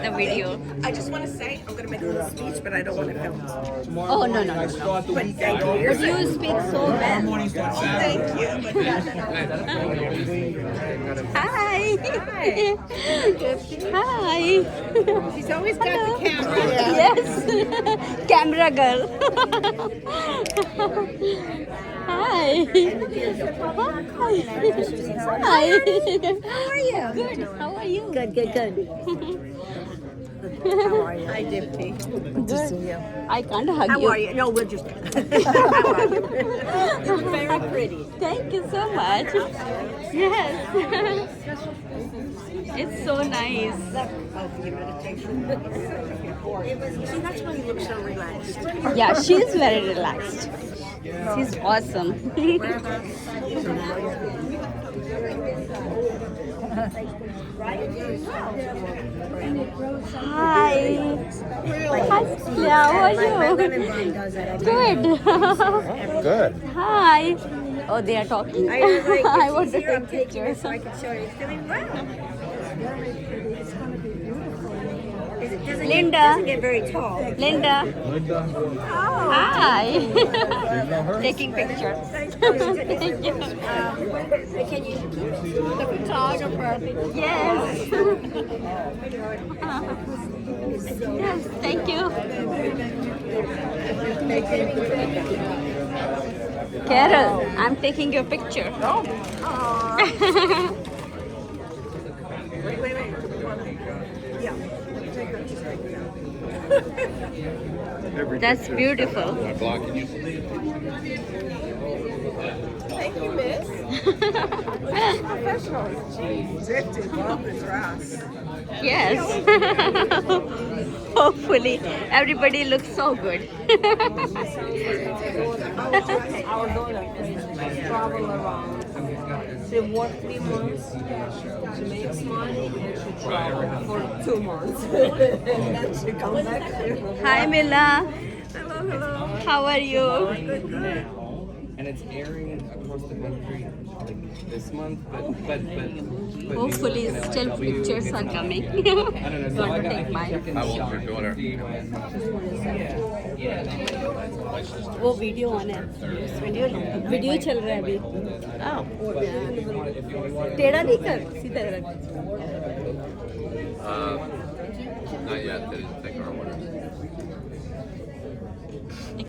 The video. I just want to say I'm going to make a little speech, but I don't want to film it. Oh, no. But thank you. But you speak so well. Thank you. Hi. Hi. She's always got the camera. Yes. Camera girl. Hi. Hi. How are you? Good. How are you? Good. How are you? Hi, Dipti. Good to see you. I can't hug How you. are you? No, we're just. How are you? You're very pretty. Thank you so much. Yes. It's so nice. See, that's why you look so relaxed. Yeah, she's very relaxed. She's awesome. Hi. Hi, Cecilia. How are you? Good. Good. Hi. Oh, they are talking. I was like, I if want she's to here, I'm take taking pictures. this so I can show you. It's doing well. It doesn't Linda. get very tall. Linda. Oh. Hi. Do you know her? Taking pictures. Thank Thank you. Can you the photographer? Yes. Yes, thank you. Carol, I'm taking your picture. Wait. Yeah. That's beautiful. Am I blocking you? Thank you, miss. Professionals. Jeez. Love the dress. Yes. Hopefully, everybody looks so good. Our daughter travel around. She worked 3 months. She makes money and she travel for 2 months. And then she comes back here. Hi, Mila. Hello. How are you? Good. And it's airing across the country like this month, but Hopefully, still pictures are coming. I don't know. So Going I to got take mine. How old is your daughter? वो video on है video चल रहा है अभी टेढ़ा नहीं कर सीधा रख Not yet. They didn't think